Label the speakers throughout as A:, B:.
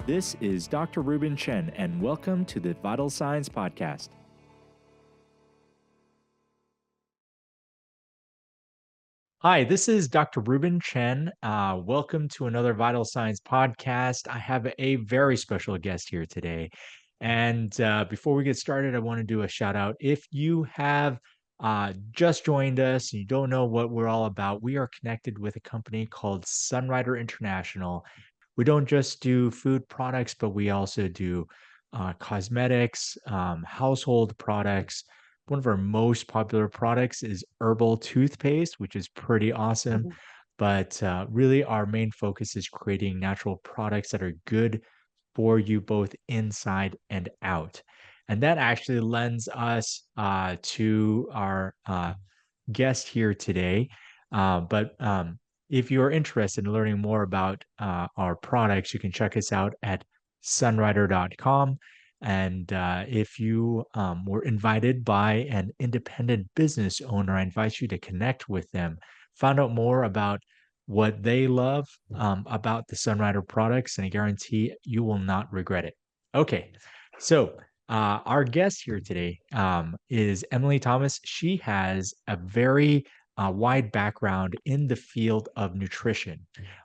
A: This is Dr. Reuben Chen, and welcome to the Vital Signs Podcast. Hi, this is Dr. Reuben Chen. Welcome to another Vital Signs Podcast. I have a very special guest here today. And before we get started, I want to do a shout out. If you have just joined us and you don't know what we're all about, we are connected with a company called Sunrider International. We don't just do food products, but we also do cosmetics, household products. One of our most popular products is herbal toothpaste, which is pretty awesome. But really, our main focus is creating natural products that are good for you both inside and out. And that actually lends us to our guest here today. But if you're interested in learning more about our products, you can check us out at sunrider.com. And if you were invited by an independent business owner, I invite you to connect with them, find out more about what they love about the Sunrider products, and I guarantee you will not regret it. Okay, so our guest here today is Emilie Thomas. She has a very wide background in the field of nutrition.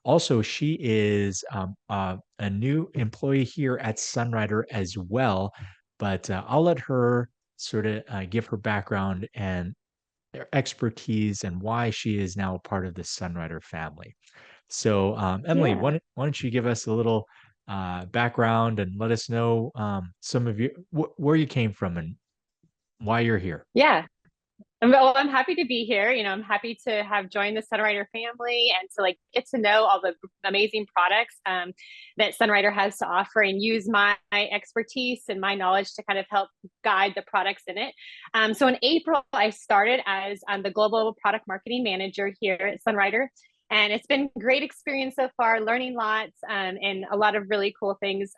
A: Also, she is a new employee here at Sunrider as well, but I'll let her sort of give her background and their expertise and why she is now a part of the Sunrider family. So, Emilie,
B: Yeah.
A: why don't you give us a little background and let us know some of where you came from and why you're here.
B: Yeah. Well, I'm happy to be here. I'm happy to have joined the Sunrider family and to get to know all the amazing products that Sunrider has to offer and use my expertise and my knowledge to kind of help guide the products in it. So in April, I started as the global product marketing manager here at Sunrider. And it's been a great experience so far, learning lots and a lot of really cool things,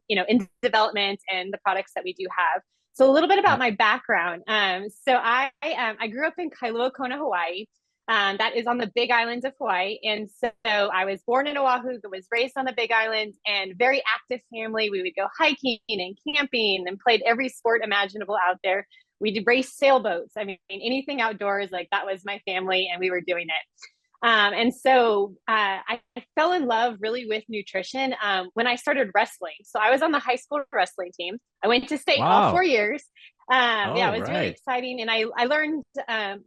B: in development and the products that we do have. So a little bit about
A: Yeah.
B: my background. I grew up in Kailua Kona, Hawaii. That is on the Big Island of Hawaii. And so I was born in Oahu, but was raised on the Big Island, and very active family. We would go hiking and camping and played every sport imaginable out there. We did race sailboats. I mean, anything outdoors, that was my family, and we were doing it. I fell in love really with nutrition when I started wrestling. So I was on the high school wrestling team. I went to state all 4 years. Yeah,
A: Oh,
B: it was really
A: right.
B: exciting. And I learned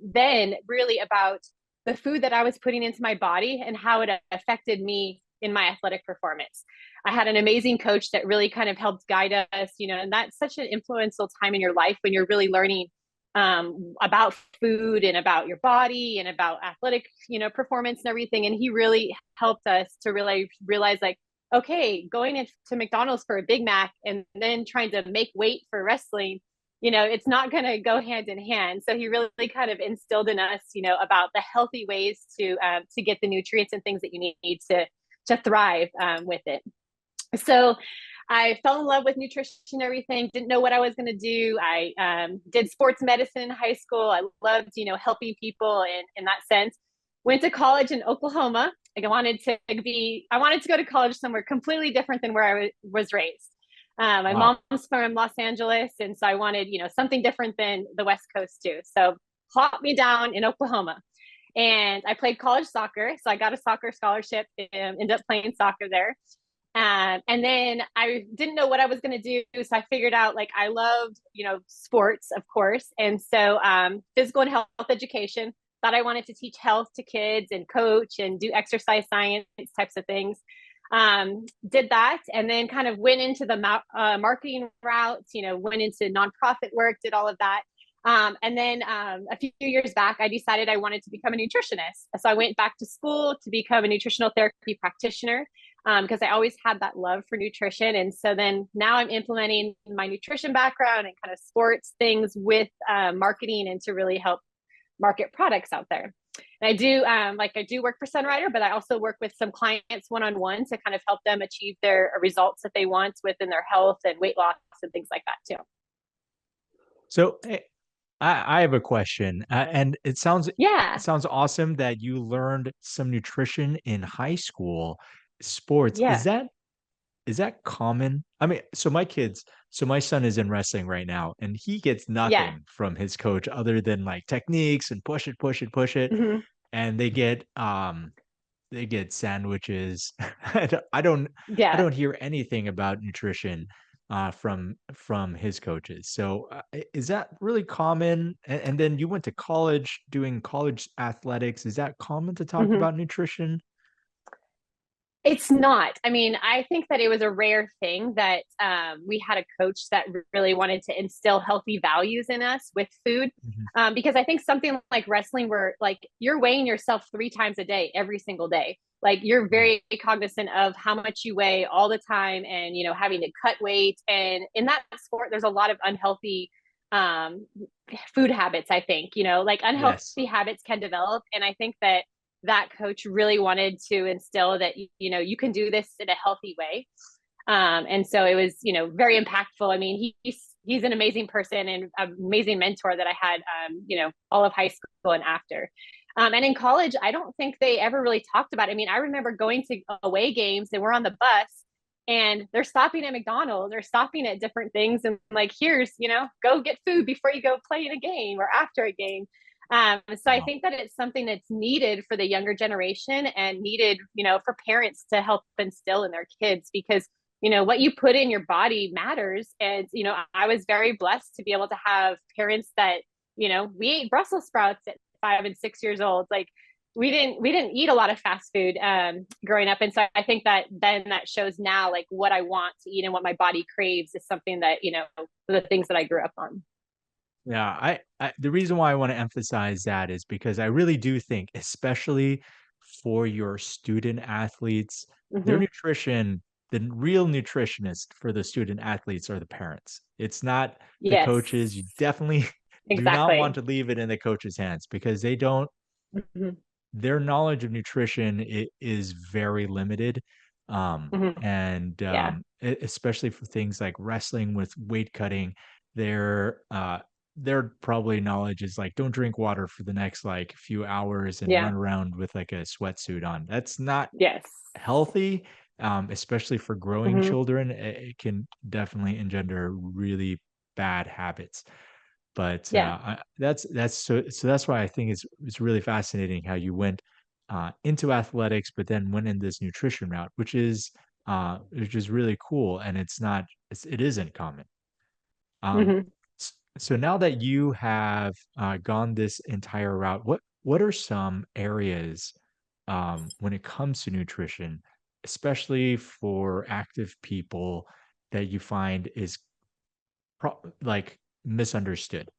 B: then really about the food that I was putting into my body and how it affected me in my athletic performance. I had an amazing coach that really kind of helped guide us, and that's such an influential time in your life when you're really learning about food and about your body and about athletic, performance and everything. And he really helped us to really realize okay, going into McDonald's for a Big Mac and then trying to make weight for wrestling, it's not going to go hand in hand. So he really kind of instilled in us, about the healthy ways to get the nutrients and things that you need to thrive with it. So I fell in love with nutrition and everything, didn't know what I was going to do. I did sports medicine in high school. I loved, helping people in that sense. Went to college in Oklahoma. I wanted to go to college somewhere completely different than where I was raised. My
A: Wow.
B: mom's from Los Angeles, and so I wanted, something different than the West Coast too. So plopped me down in Oklahoma. And I played college soccer. So I got a soccer scholarship and ended up playing soccer there. And then I didn't know what I was going to do. So I figured out I loved, sports, of course. And so physical and health education, thought I wanted to teach health to kids and coach and do exercise science types of things. Did that and then kind of went into the marketing routes, went into nonprofit work, did all of that. And then a few years back, I decided I wanted to become a nutritionist. So I went back to school to become a nutritional therapy practitioner because I always had that love for nutrition. And so then now I'm implementing my nutrition background and kind of sports things with marketing and to really help market products out there. And I do work for Sunrider, but I also work with some clients one-on-one to kind of help them achieve their results that they want within their health and weight loss and things like that too.
A: So I have a question, and it sounds
B: Yeah.
A: awesome that you learned some nutrition in high school. Sports,
B: Yeah.
A: is that common? I mean, so my son is in wrestling right now, and he gets
B: Yeah.
A: nothing from his coach other than like techniques and push it, push it, push it.
B: Hmm.
A: And they get sandwiches. I
B: Yeah.
A: don't hear anything about nutrition from his coaches. So is that really common? And then you went to college doing college athletics. Is that common to talk
B: Hmm.
A: about nutrition?
B: It's not. I mean, I think that it was a rare thing that we had a coach that really wanted to instill healthy values in us with food.
A: Mhm.
B: Because I think something like wrestling, where like you're weighing yourself 3 times a day, every single day. Like you're
A: Yeah.
B: very cognizant of how much you weigh all the time, and having to cut weight. And in that sport, there's a lot of unhealthy um, food habits. I think like
A: Yes.
B: unhealthy habits can develop, and I think that coach really wanted to instill that you can do this in a healthy way. And so it was very impactful. I mean, he's an amazing person and an amazing mentor that I had all of high school and after. And in college, I don't think they ever really talked about it. I mean, I remember going to away games and we're on the bus and they're stopping at McDonald's or stopping at different things and like, here's, go get food before you go play in a game or after a game. So I
A: Wow.
B: think that it's something that's needed for the younger generation and needed, for parents to help instill in their kids because, what you put in your body matters. And, I was very blessed to be able to have parents that, we ate Brussels sprouts at 5 and 6 years old. Like we didn't eat a lot of fast food growing up. And so I think that then that shows now like what I want to eat and what my body craves is something that, the things that I grew up on.
A: Yeah, the reason why I want to emphasize that is because I really do think, especially for your student athletes, their
B: Mm-hmm.
A: nutrition, the real nutritionist for the student athletes are the parents. It's not the coaches. You
B: Yes,
A: definitely do not want
B: exactly.
A: to leave it in the coach's hands because they don't,
B: Mm-hmm.
A: their knowledge of nutrition is very limited.
B: Mm-hmm.
A: And
B: Yeah.
A: especially for things like wrestling with weight cutting, their their probably knowledge is like don't drink water for the next like few hours and
B: Yeah.
A: run around with like a sweatsuit on. That's not
B: Yes.
A: healthy, especially for growing
B: Mm-hmm.
A: children. It can definitely engender really bad habits. But
B: Yeah.
A: that's so that's why I think it's really fascinating how you went into athletics, but then went in this nutrition route, which is really cool, and it isn't common. Um,
B: Mm-hmm.
A: so now that you have gone this entire route, what are some areas when it comes to nutrition, especially for active people, that you find is like misunderstood?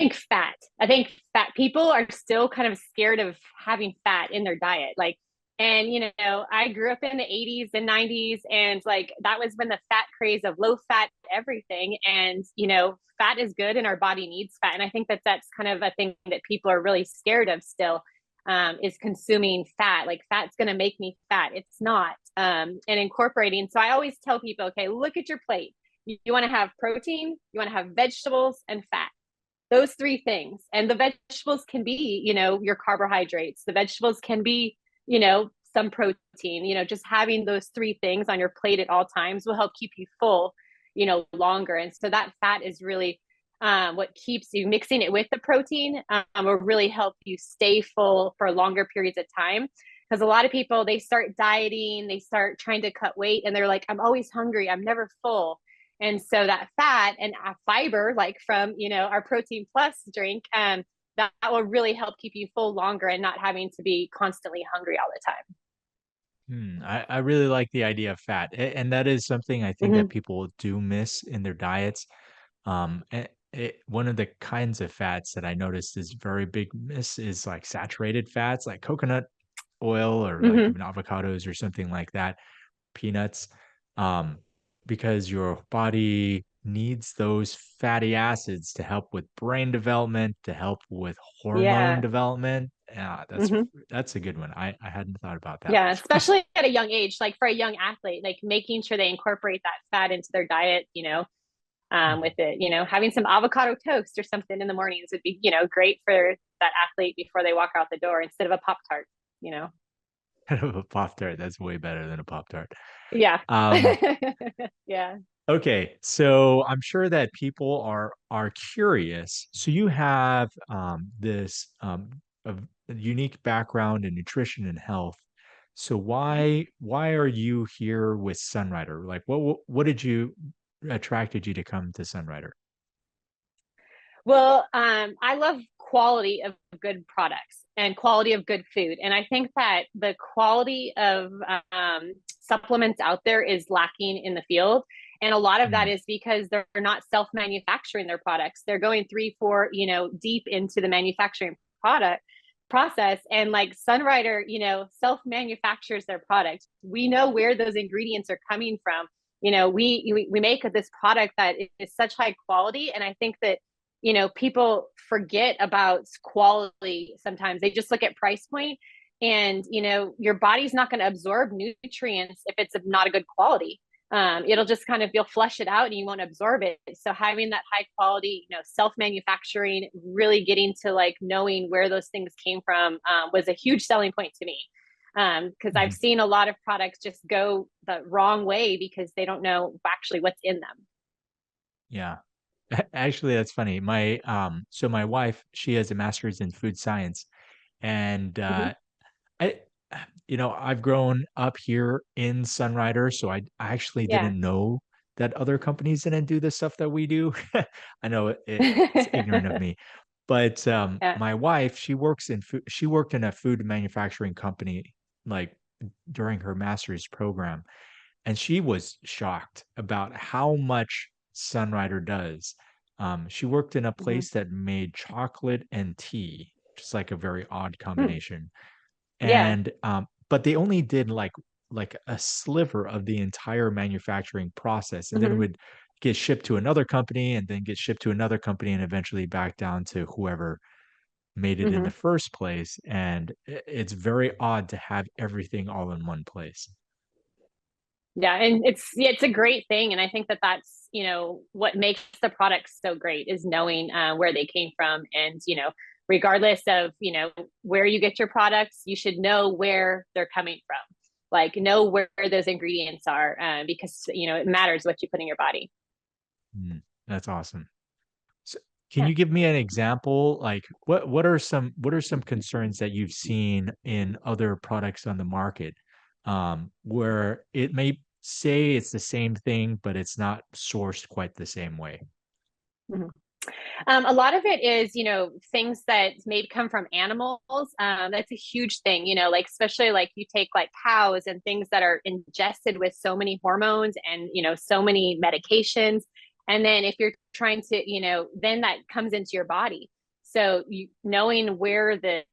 B: I think fat people are still kind of scared of having fat in their diet. Like, and I grew up in the 80s and 90s, and like that was when the fat craze of low fat everything. And fat is good, and our body needs fat. And I think that that's kind of a thing that people are really scared of still. Is consuming fat. Like fat's going to make me fat. It's not. And incorporating. So I always tell people, okay, look at your plate. You want to have protein, you want to have vegetables and fat, those three things. And the vegetables can be, your carbohydrates. The vegetables can be, some protein. Just having those three things on your plate at all times will help keep you full, longer. And so that fat is really what keeps you mixing it with the protein will really help you stay full for longer periods of time. Because a lot of people, they start dieting, they start trying to cut weight, and they're like, I'm always hungry, I'm never full. And so that fat and fiber, like from our protein plus drink, that will really help keep you full longer and not having to be constantly hungry all the time.
A: I really like the idea of fat, and that is something I think that
B: Mm-hmm.
A: people do miss in their diets. One of the kinds of fats that I noticed is very big miss is like saturated fats, like coconut oil or like
B: Mm-hmm.
A: even avocados or something like that, peanuts, um, because your body needs those fatty acids to help with brain development, to help with hormone
B: Yeah.
A: development.
B: Mm-hmm.
A: That's a good one. I hadn't thought about that
B: Yeah.
A: before.
B: Especially at a young age, like for a young athlete, like making sure they incorporate that fat into their diet, with it, having some avocado toast or something in the mornings would be, great for that athlete before they walk out the door instead of a Pop Tart, you know?
A: of a Pop-Tart. That's way better than a Pop-Tart.
B: Yeah.
A: Um,
B: Yeah.
A: okay, so I'm sure that people are curious. So you have this a unique background in nutrition and health. So why are you here with Sunrider? Like what did you attracted you to come to Sunrider?
B: Well, I love quality of good products and quality of good food. And I think that the quality of supplements out there is lacking in the field. And a lot of that
A: Mm,
B: is because they're not self-manufacturing their products. They're going 3, 4, deep into the manufacturing product process. And like Sunrider, self-manufactures their product. We know where those ingredients are coming from. We make this product that is such high quality. And I think that people forget about quality sometimes. They just look at price point, and your body's not going to absorb nutrients if it's not a good quality. It'll just kind of, you'll flush it out and you won't absorb it. So having that high quality, self-manufacturing, really getting to like knowing where those things came from, was a huge selling point to me. Because I've
A: mhm.
B: seen a lot of products just go the wrong way because they don't know actually what's in them.
A: Yeah. Actually, that's funny. So my wife, she has a master's in food science, and
B: Mm-hmm.
A: I, I've grown up here in Sunrider, so I actually
B: Yeah.
A: didn't know that other companies didn't do the stuff that we do. I know it's ignorant of me, but
B: Yeah.
A: my wife, she worked in a food manufacturing company like during her master's program, and she was shocked about how much Sunrider does. She worked in a
B: Mm-hmm.
A: place that made chocolate and tea, just like a very odd
B: Hmm.
A: combination.
B: Yeah.
A: And but they only did like a sliver of the entire manufacturing process, and then it
B: Hmm.
A: would get shipped to another company, and then get shipped to another company, and eventually back down to whoever made it in
B: Hmm.
A: the first place. And it's very odd to have everything all in one place.
B: Yeah, and it's a great thing, and I think that that's what makes the products so great is knowing where they came from, and regardless of where you get your products, you should know where they're coming from, like know where those ingredients are, because it matters what you put in your body.
A: Mm, that's awesome. So can
B: Yeah.
A: you give me an example? Like what are some concerns that you've seen in other products on the market, where it may say it's the same thing, but it's not sourced quite the same way?
B: Mhm. A lot of it is, things that maybe come from animals. That's a huge thing, like especially like you take like cows and things that are ingested with so many hormones and, so many medications. And then if you're trying to, then that comes into your body. So knowing where the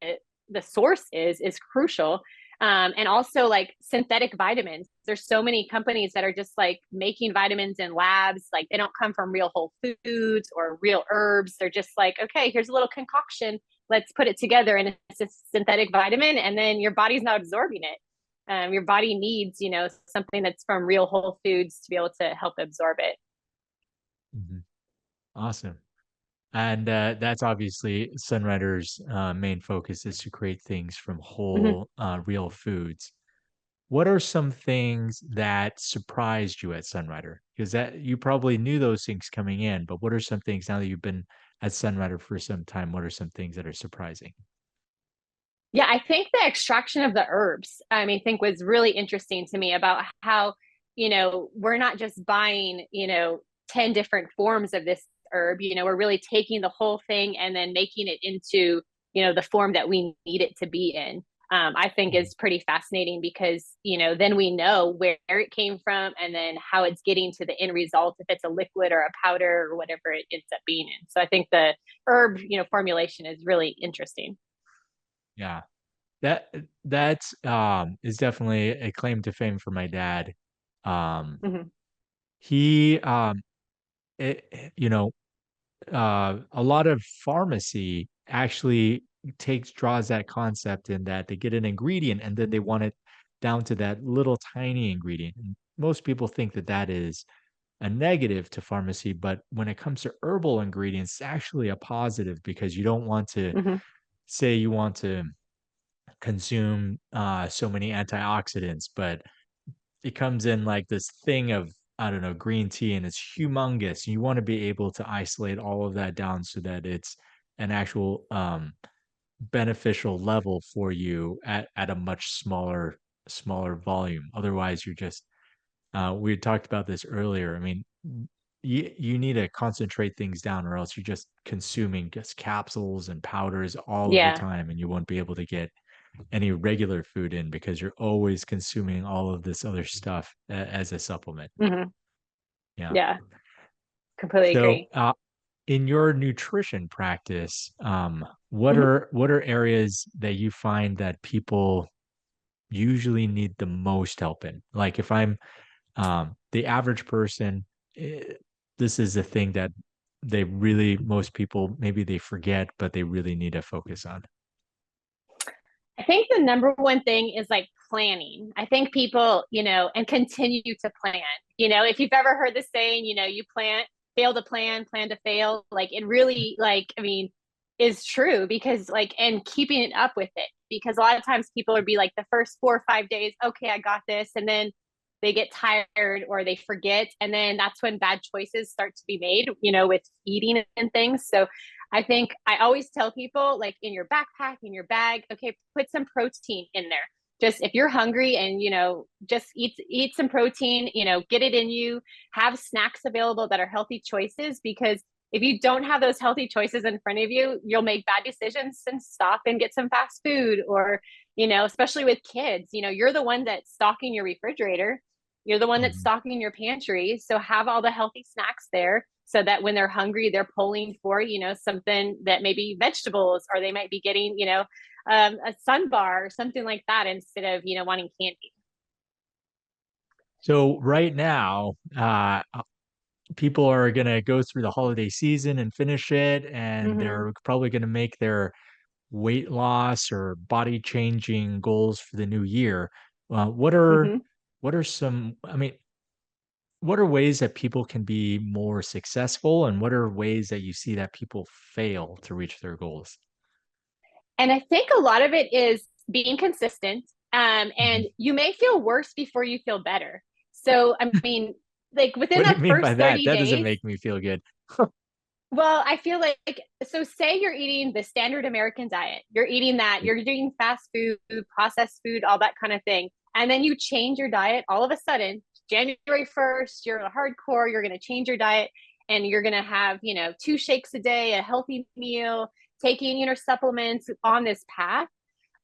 B: source is crucial. And also like synthetic vitamins. There's so many companies that are just like making vitamins in labs. Like they don't come from real whole foods or real herbs. They're just like, okay, here's a little concoction. Let's put it together and it's a synthetic vitamin. And then your body's not absorbing it. Your body needs, something that's from real whole foods to be able to help absorb it.
A: Mhm. Awesome. And that's obviously Sunrider's main focus is to create things from
B: Mm-hmm.
A: whole, real foods. What are some things that surprised you at Sunrider? Because that you probably knew those things coming in, but what are some things now that you've been at Sunrider for some time? What are some things that are surprising?
B: Yeah, I think the extraction of the herbs, I mean, think was really interesting to me about how, we're not just buying, 10 different forms of this herb, we're really taking the whole thing and then making it into, the form that we need it to be in. I think
A: Mhm.
B: is pretty fascinating because, then we know where it came from and then how it's getting to the end result, if it's a liquid or a powder or whatever it ends up being in. So I think the herb, formulation is really interesting.
A: Yeah. That that is definitely a claim to fame for my dad. Um,
B: Mm-hmm.
A: he a lot of pharmacy actually draws that concept in that they get an ingredient and then they want it down to that little tiny ingredient. And most people think that that is a negative to pharmacy, but when it comes to herbal ingredients, it's actually a positive because you don't want to
B: Mm-hmm.
A: say you want to consume so many antioxidants, but it comes in like this thing of, I don't know, green tea, and it's humongous. You want to be able to isolate all of that down so that it's an actual beneficial level for you at a much smaller volume. Otherwise, you're just we had talked about this earlier. I mean, you need to concentrate things down, or else you're just consuming just capsules and powders all of the
B: Yeah.
A: time, and you won't be able to get any regular food in because you're always consuming all of this other stuff as a supplement.
B: Hmm.
A: Yeah.
B: Yeah. Completely
A: So,
B: agree.
A: in your nutrition practice,
B: Hmm.
A: what are areas that you find that people usually need the most help in? Like if I'm the average person, eh, this is a thing that most people, maybe they forget, but they really need to focus on.
B: I think the number one thing is like planning. I think people, and continue to plan. If you've ever heard the saying, you fail to plan, plan to fail, like it really, like, I mean, is true because, like, and keeping it up with it. Because a lot of times people would be like the first 4 or 5 days, okay, I got this. And then they get tired or they forget. And then that's when bad choices start to be made, with eating and things. So I think I always tell people, like, in your backpack, in your bag, okay, put some protein in there. Just if you're hungry and just eat some protein, get it in you. Have snacks available that are healthy choices, because if you don't have those healthy choices in front of you, you'll make bad decisions and stop and get some fast food. Or, especially with kids, you're the one that's stocking your refrigerator. You're the one that's
A: Mhm.
B: stocking your pantry. So have all the healthy snacks there so that when they're hungry, they're pulling for, something that maybe vegetables, or they might be getting, a sun bar or something like that instead of, wanting candy.
A: So right now, people are going to go through the holiday season and finish it, and
B: Mm-hmm.
A: they're probably going to make their weight loss or body changing goals for the new year. What are
B: Mm-hmm.
A: some? I mean, what are ways that people can be more successful, and what are ways that you see that people fail to reach their goals?
B: And I think a lot of it is being consistent. And
A: Mhm.
B: you may feel worse before you feel better. So, I mean, like within
A: What do
B: the
A: you mean by
B: first
A: that?
B: 30
A: That doesn't
B: days,
A: make me feel good.
B: well, I feel like, so say you're eating the standard American diet, you're eating that, you're eating fast food, processed food, all that kind of thing. And then you change your diet all of a sudden, January 1st, you're a hardcore, you're going to change your diet and you're going to have, 2 shakes a day, a healthy meal, taking, supplements on this path.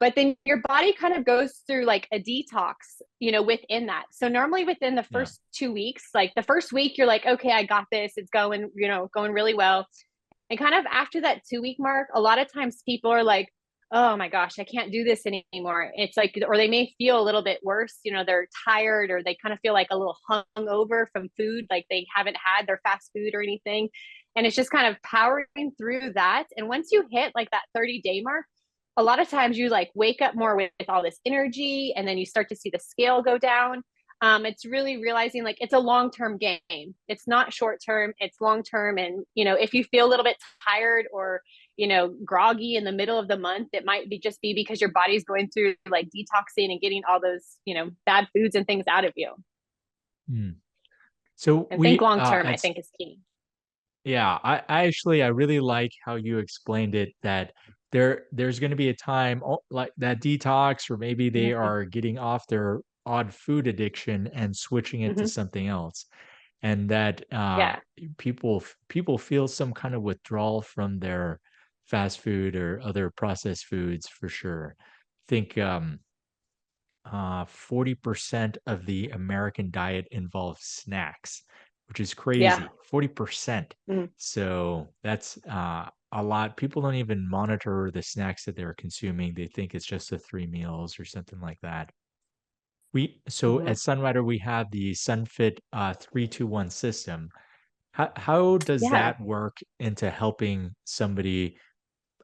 B: But then your body kind of goes through like a detox, within that. So normally within the
A: Yeah.
B: first 2 weeks, like the first week, you're like, okay, I got this. It's going, going really well. And kind of after that 2 week mark, a lot of times people are like, oh my gosh, I can't do this anymore. It's like, or they may feel a little bit worse. They're tired, or they kind of feel like a little hungover from food, like they haven't had their fast food or anything. And it's just kind of powering through that. And once you hit like that 30-day mark, a lot of times you like wake up more with all this energy, and then you start to see the scale go down. It's really realizing like it's a long-term game. It's not short-term, it's long-term. And, if you feel a little bit tired or, groggy in the middle of the month, it might be because your body's going through like detoxing and getting all those, bad foods and things out of you.
A: Hmm. So
B: And think
A: we
B: long-term, I
A: at
B: think is key.
A: Yeah, I really like how you explained it, that there's going to be a time, like that detox, or maybe they
B: Mm-hmm.
A: are getting off their odd food addiction and switching it to
B: Mm-hmm.
A: something else, and that
B: Yeah.
A: people feel some kind of withdrawal from their fast food or other processed foods for sure. I think 40% of the American diet involves snacks, which is
B: Yeah.
A: crazy. 40%.
B: Mm-hmm.
A: So that's a lot. People don't even monitor the snacks that they're consuming. They think it's just the 3 meals or something like that. So
B: Mm-hmm.
A: at Sunrider, we have the SunFit 321 system. How does
B: Yeah.
A: that work into helping somebody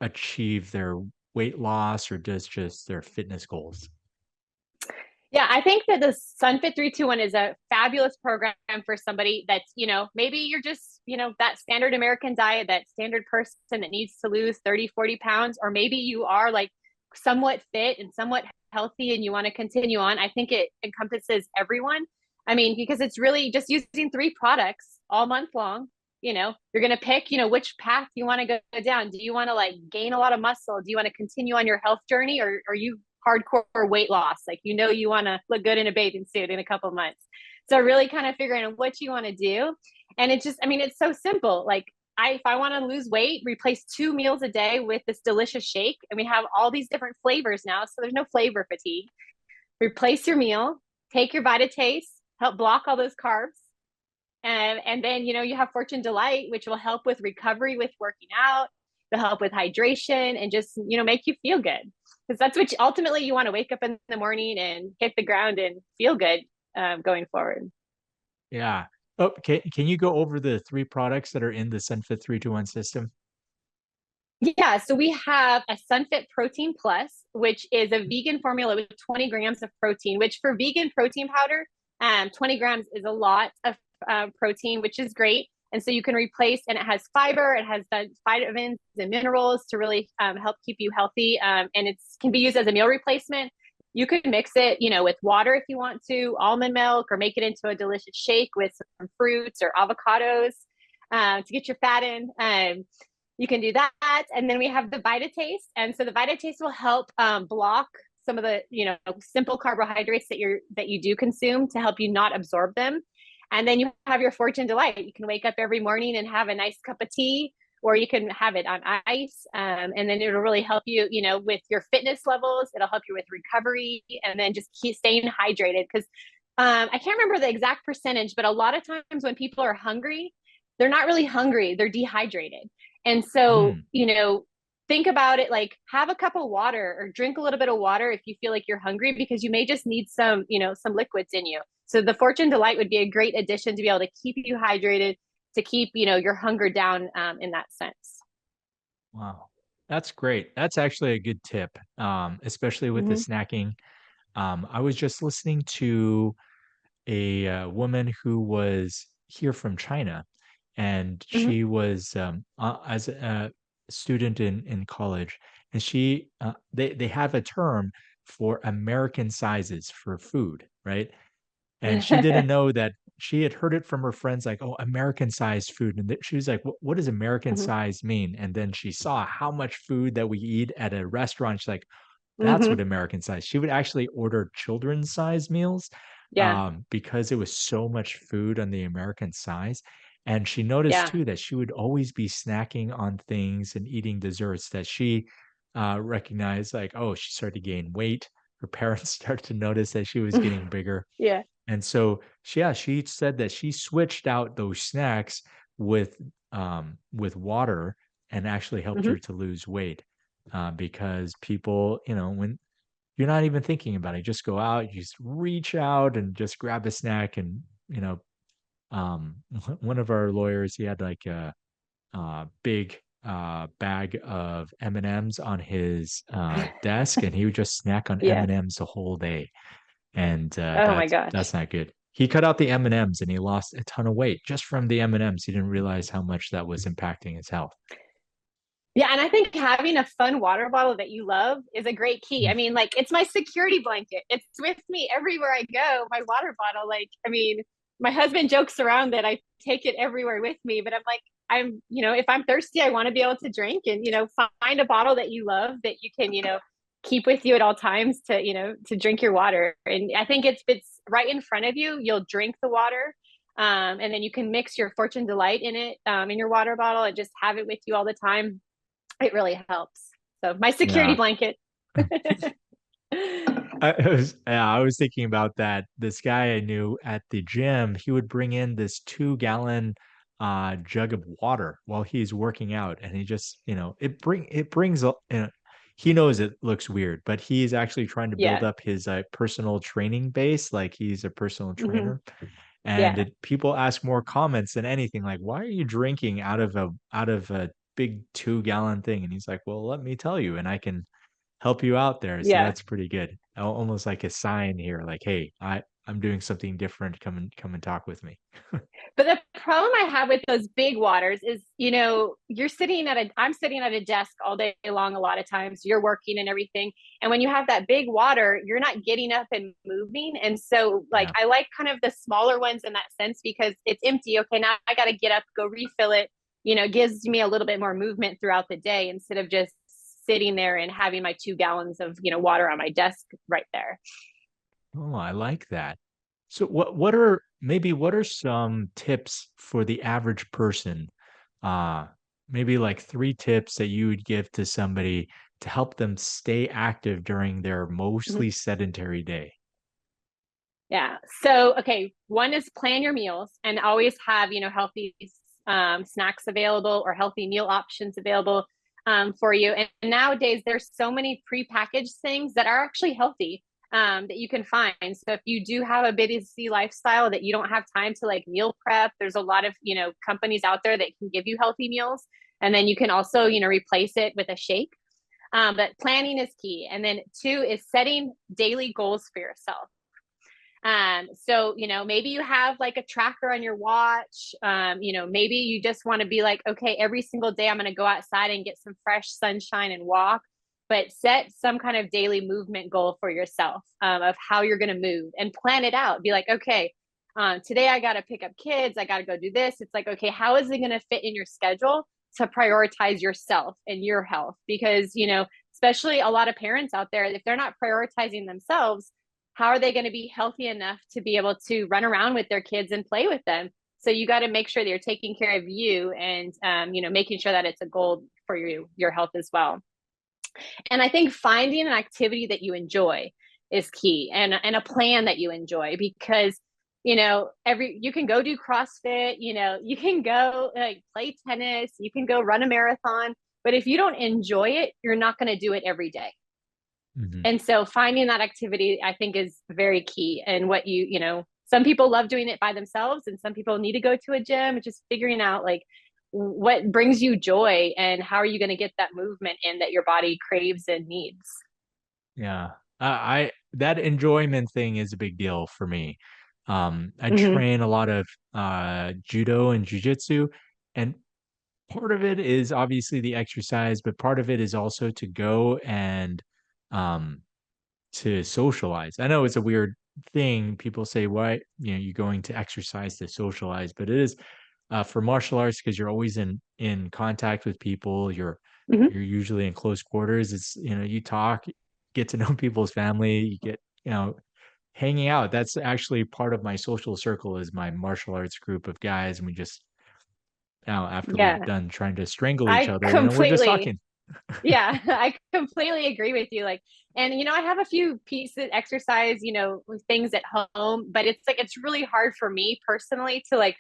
A: achieve their weight loss or just their fitness goals?
B: Yeah, I think that the Sunfit 321 is a fabulous program for somebody that's, maybe you're just, that standard American diet, that standard person that needs to lose 30, 40 pounds, or maybe you are like somewhat fit and somewhat healthy and you want to continue on, I think it encompasses everyone. I mean, because it's really just using 3 products all month long. You're going to pick, which path you want to go down. Do you want to like gain a lot of muscle? Do you want to continue on your health journey, or are you hardcore weight loss? Like, you want to look good in a bathing suit in a couple of months. So really kind of figuring out what you want to do. And it's just, I mean, it's so simple. Like, if I want to lose weight, replace 2 meals a day with this delicious shake. And we have all these different flavors now. So there's no flavor fatigue. Replace your meal, take your Vita help block all those carbs. And then, you have Fortune Delight, which will help with recovery with working out. They'll help with hydration and just, make you feel good. Because that's what ultimately you want to wake up in the morning and hit the ground and feel good going forward.
A: Yeah. Oh, can you go over the 3 products that are in the SunFit321 system?
B: Yeah, so we have a SunFit Protein Plus, which is a vegan formula with 20 grams of protein, which for vegan protein powder, 20 grams is a lot of protein, which is great. And so you can replace, and it has fiber, it has the vitamins and minerals to really help keep you healthy. And it can be used as a meal replacement. You could mix it, with water if you want to, almond milk, or make it into a delicious shake with some fruits or avocados to get your fat in. You can do that. And then we have the Vita. And so the Vita will help block some of the, simple carbohydrates that you do consume to help you not absorb them. And then you have your Fortune Delight. You can wake up every morning and have a nice cup of tea, or you can have it on ice. And then it'll really help you, with your fitness levels. It'll help you with recovery, and then just keep staying hydrated. Because I can't remember the exact percentage, but a lot of times when people are hungry, they're not really hungry, they're dehydrated. And so, think about it like, have a cup of water or drink a little bit of water if you feel like you're hungry, because you may just need some liquids in you. So the Fortune Delight would be a great addition to be able to keep you hydrated, to keep, your hunger down in that sense.
A: Wow. That's great. That's actually a good tip, especially with the
B: Mm-hmm.
A: snacking. I was just listening to a woman who was here from China, and
B: Mm-hmm.
A: she was as a student in college, and they have a term for American sizes for food, right? And she didn't know that. She had heard it from her friends, like, oh, American sized food. And she was like, what does American
B: Mm-hmm.
A: size mean? And then she saw how much food that we eat at a restaurant. She's like, that's what
B: Mm-hmm.
A: American size. She would actually order children's size meals
B: Yeah.
A: because it was so much food on the American size. And she noticed
B: Yeah.
A: too that she would always be snacking on things and eating desserts that she recognized, like, oh, she started to gain weight. Her parents started to notice that she was getting bigger.
B: Yeah.
A: And so, yeah, she said that she switched out those snacks with water, and actually helped
B: Mm-hmm.
A: her to lose weight. Because people, when you're not even thinking about it, just go out, you just reach out and just grab a snack. And, one of our lawyers, he had like a big bag of M&Ms on his desk, and he would just snack on
B: Yeah.
A: M&Ms the whole day. And
B: Oh my
A: that's
B: gosh.
A: not good. He cut out the M&Ms, and he lost a ton of weight just from the M&Ms. He didn't realize how much that was impacting his health.
B: Yeah, and I think having a fun water bottle that you love is a great key. I mean, like, it's my security blanket. It's with me everywhere I go. My water bottle, like, I mean, my husband jokes around that I take it everywhere with me, but I'm like, if I'm thirsty, I want to be able to drink, and, find a bottle that you love that you can, keep with you at all times to, to drink your water. And I think it's right in front of you. You'll drink the water. And then you can mix your Fortune Delight in it, in your water bottle, and just have it with you all the time. It really helps. So my security
A: Yeah.
B: blanket.
A: I was thinking about that. This guy I knew at the gym, he would bring in this 2 gallon jug of water while he's working out. And he just, it brings he knows it looks weird, but he's actually trying to build
B: Yeah.
A: up his personal training base, like he's a personal
B: Mm-hmm.
A: trainer. And
B: Yeah.
A: people ask more comments than anything, like, why are you drinking out of a big 2 gallon thing? And he's like, well, let me tell you, and I can help you out there. So
B: Yeah.
A: that's pretty good. Almost like a sign here, like, hey, I'm doing something different, come and talk with me.
B: But the problem I have with those big waters is, I'm sitting at a desk all day long. A lot of times you're working and everything. And when you have that big water, you're not getting up and moving. And so like,
A: Yeah.
B: I like kind of the smaller ones in that sense because it's empty. Okay. Now I got to get up, go refill it. Gives me a little bit more movement throughout the day instead of just sitting there and having my 2 gallons of, water on my desk right there.
A: Oh, I like that. So what are some tips for the average person? Uh Maybe like 3 tips that you would give to somebody to help them stay active during their
B: Mhm.
A: mostly sedentary day.
B: Yeah. So, okay, one is plan your meals and always have, healthy snacks available or healthy meal options available for you. And nowadays, there's so many prepackaged things that are actually healthy that you can find. So, if you do have a busy lifestyle that you don't have time to like meal prep, there's a lot of, companies out there that can give you healthy meals. And then you can also, replace it with a shake. But planning is key. And then two is setting daily goals for yourself. So, maybe you have like a tracker on your watch. Maybe you just want to be like, okay, every single day I'm going to go outside and get some fresh sunshine and walk, but set some kind of daily movement goal for yourself of how you're going to move and plan it out. Be like, okay, today I got to pick up kids. I got to go do this. It's like, okay, how is it going to fit in your schedule to prioritize yourself and your health? Because, especially a lot of parents out there, if they're not prioritizing themselves, how are they going to be healthy enough to be able to run around with their kids and play with them? So you got to make sure that you're taking care of you and making sure that it's a goal for your health as well. And I think finding an activity that you enjoy is key, and a plan that you enjoy, because every you can go do CrossFit, you can go like play tennis, you can go run a marathon, but if you don't enjoy it, you're not going to do it every day.
A: Mhm.
B: And so finding that activity, I think, is very key. And some people love doing it by themselves and some people need to go to a gym. Just figuring out like what brings you joy and how are you going to get that movement in that your body craves and needs.
A: Yeah. I that enjoyment thing is a big deal for me. I
B: Mm-hmm.
A: train a lot of judo and jujitsu, and part of it is obviously the exercise, but part of it is also to go and um to socialize. I know it's a weird thing. People say, why, you're going to exercise to socialize, but it is for martial arts because you're always in contact with people.
B: Mm-hmm.
A: You're usually in close quarters. It's, you talk, get to know people's family, you get, hanging out. That's actually part of my social circle is my martial arts group of guys. And we just now after we're
B: Yeah,
A: done trying to strangle each
B: I
A: other, we're just
B: completely,
A: talking.
B: yeah, I completely agree with you. Like, and I have a few pieces exercise, things at home, but it's like it's really hard for me personally to like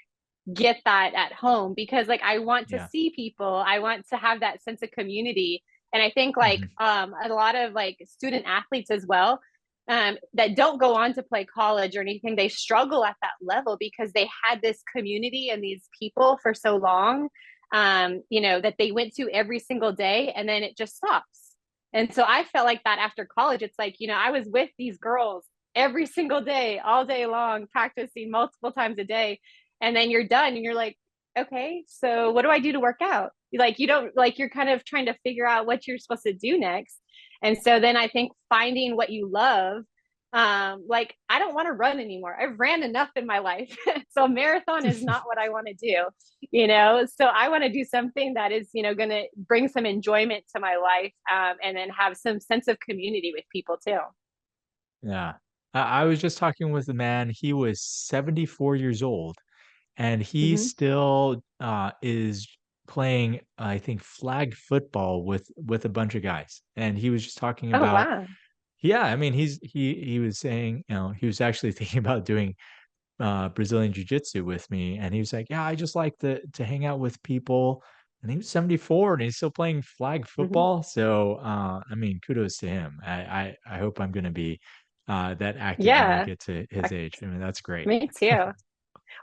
B: get that at home because like I want to
A: Yeah.
B: see people. I want to have that sense of community. And I think like
A: Mhm.
B: a lot of like student athletes as well, that don't go on to play college or anything, they struggle at that level because they had this community and these people for so long, that they went to every single day and then it just stops. And so I felt like that after college. It's like, I was with these girls every single day, all day long, practicing multiple times a day. And then you're done and you're like, okay, so what do I do to work out? Like, you don't like, you're kind of trying to figure out what you're supposed to do next. And so then I think finding what you love, like I don't want to run anymore. I've ran enough in my life. So a marathon is not what I want to do, so I want to do something that is, going to bring some enjoyment to my life, and then have some sense of community with people too.
A: Yeah. I was just talking with a man, he was 74 years old, and he
B: Mm-hmm.
A: still is playing, I think, flag football with a bunch of guys. And he was just talking
B: Oh,
A: about,
B: wow.
A: yeah, I mean, he was saying, he was actually thinking about doing Brazilian jiu-jitsu with me, and he was like, yeah, I just like to hang out with people. And he was 74 and he's still playing flag
B: Mm-hmm.
A: football. So I mean, kudos to him. I hope I'm gonna be that active when I
B: Yeah,
A: get to his age. I mean, that's great.
B: me too.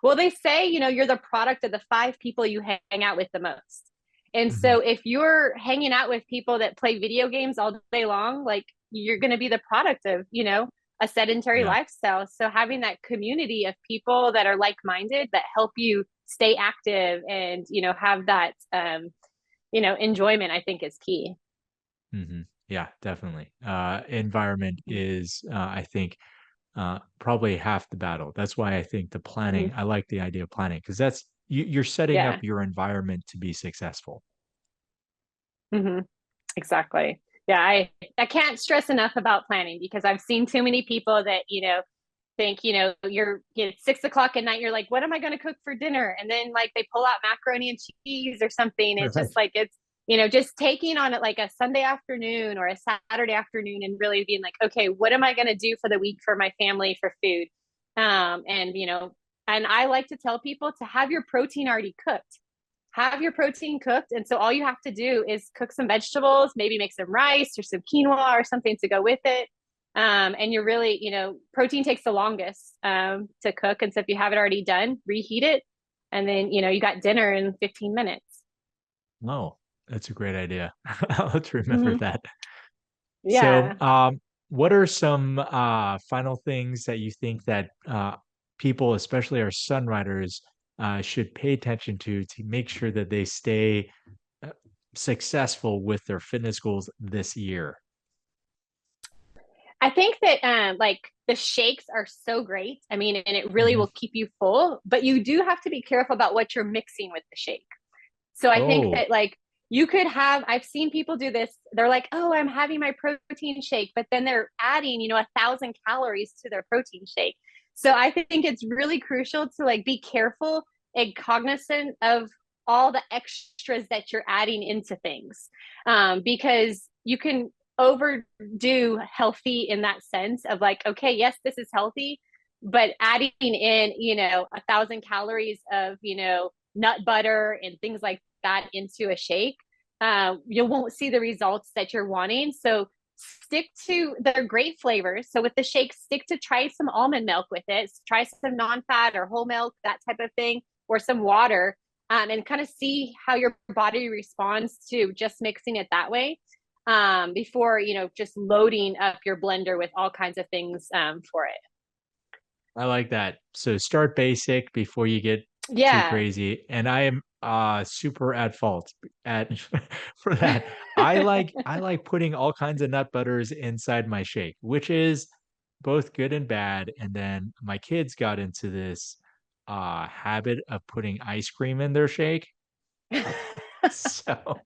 B: Well, they say, you're the product of the 5 people you hang out with the most. And
A: Mhm.
B: so if you're hanging out with people that play video games all day long, like you're going to be the product of, a sedentary
A: Yeah.
B: lifestyle. So having that community of people that are like-minded that help you stay active and, have that, enjoyment, I think is key.
A: Yeah, definitely. Environment is, I think, probably half the battle. That's why I think the planning,
B: Mm-hmm.
A: I like the idea of planning because you're setting up
B: Yeah.
A: your environment to be successful.
B: Mm-hmm. Exactly. Yeah, I can't stress enough about planning because I've seen too many people that, think, it's 6 o'clock at night, you're like, what am I going to cook for dinner? And then like they pull out macaroni and cheese or something. It's just
A: Right.
B: like, it's, just taking on it like a Sunday afternoon or a Saturday afternoon and really being like, okay, what am I going to do for the week for my family for food? And, and I like to tell people to have your protein already cooked. Have your protein cooked. And so all you have to do is cook some vegetables, maybe make some rice or some quinoa or something to go with it. And you're really, protein takes the longest to cook. And so if you have it already done, reheat it. And then, you got dinner in 15 minutes.
A: No, that's a great idea. I'll have to remember
B: Mm-hmm.
A: that. So,
B: Yeah.
A: what are some final things that you think that people, especially our Sunriders, should pay attention to make sure that they stay uh, successful with their fitness goals this year?
B: I think that like the shakes are so great. I mean, and it really
A: Mhm.
B: will keep you full, but you do have to be careful about what you're mixing with the shake. So I think
A: Oh,
B: that like you could have, I've seen people do this. They're like, oh, I'm having my protein shake, but then they're adding, 1,000 calories to their protein shake. So I think it's really crucial to like be careful and cognizant of all the extras that you're adding into things, because you can overdo healthy in that sense of like, okay, yes, this is healthy, but adding in, 1,000 calories of, nut butter and things like that into a shake, you won't see the results that you're wanting. So stick to their great flavors. So with the shake, stick to try some almond milk with it, try some non-fat or whole milk, that type of thing, or some water, and kind of see how your body responds to just mixing it that way, before, just loading up your blender with all kinds of things for it.
A: I like that. So start basic before you get too
B: Yeah.
A: crazy. And I am super at fault at for that. I like putting all kinds of nut butters inside my shake, which is both good and bad. And then my kids got into this habit of putting ice cream in their shake. So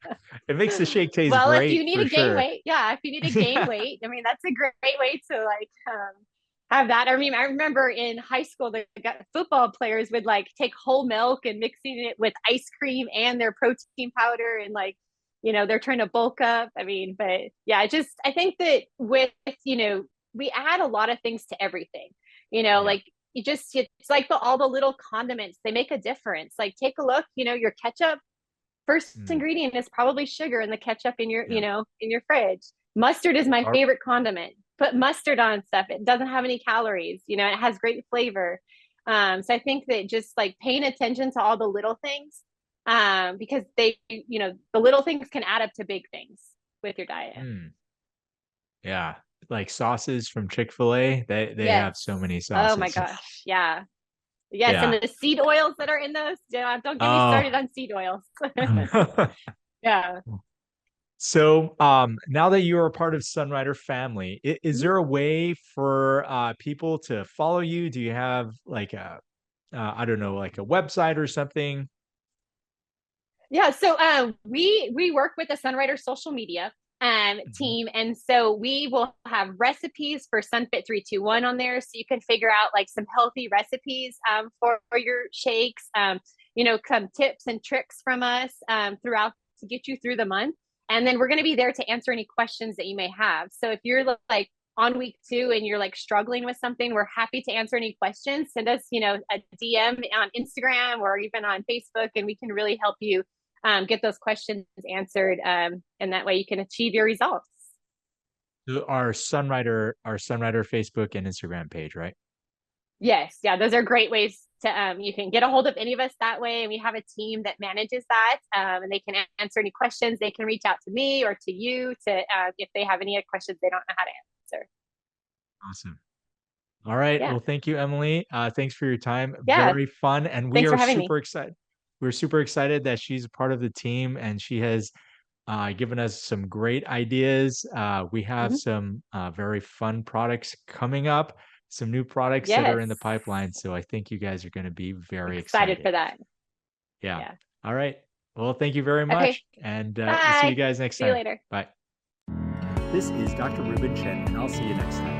A: it makes the shake taste
B: Well, if
A: great
B: you need
A: for
B: to gain
A: sure.
B: weight, yeah, if you need to gain
A: Yeah.
B: weight, I mean, that's a great way to like have that. I mean, I remember in high school, the football players would like take whole milk and mixing it with ice cream and their protein powder, and like, they're trying to bulk up. I mean, but yeah, I think that with, we add a lot of things to everything,
A: Yeah.
B: like it's like all the little condiments, they make a difference. Like take a look, your ketchup, first
A: Mm,
B: ingredient is probably sugar in the ketchup in your,
A: yeah.
B: in your fridge. Mustard is my
A: Our,
B: favorite condiment. Put mustard on stuff. It doesn't have any calories. It has great flavor. So I think that just like paying attention to all the little things, because the little things can add up to big things with your diet.
A: mm, yeah. Like sauces from Chick-fil-A, they
B: Yes.
A: have so many
B: Oh my
A: sauces.
B: gosh. Yeah. Yes. And
A: Yeah.
B: the seed oils that are in those. Don't get me started
A: Oh.
B: on seed oils. Yeah.
A: So, now that you're a part of Sunrider family, is there a way for people to follow you? Do you have like a I don't know, like a website or something?
B: Yeah, so we work with the Sunrider social media
A: Mhm.
B: team, and so we will have recipes for SunFit321 on there, so you can figure out like some healthy recipes for your shakes. Some tips and tricks from us throughout to get you through the month, and then we're going to be there to answer any questions that you may have. So if you're like on week 2 and you're like struggling with something, we're happy to answer any questions. Send us, a DM on Instagram or even on Facebook, and we can really help you get those questions answered, and that way you can achieve your results.
A: So our Sunrider Facebook and Instagram page, right?
B: Yes, yeah, those are great ways to, you can get a hold of any of us that way, and we have a team that manages that, and they can answer any questions. They can reach out to me or to you to if they have any questions they don't know how to answer.
A: Awesome. All right.
B: Yeah.
A: Well, thank you, Emilie. Thanks for your time.
B: Yeah.
A: Very fun. And we
B: Thanks
A: are
B: for having me.
A: super excited. We're super excited that she's a part of the team and she has given us some great ideas. We have
B: Mhm.
A: some very fun products coming up, some new products that are
B: Yes.
A: in the pipeline. So I think you guys are going to be very
B: Excited
A: excited.
B: for that.
A: Yeah.
B: Yeah.
A: All right. Well, thank you very
B: Okay.
A: much. And we'll see you
B: Bye.
A: guys next
B: See you
A: time.
B: later.
A: Bye. This is Dr. Reuben Chen, and I'll see you next time.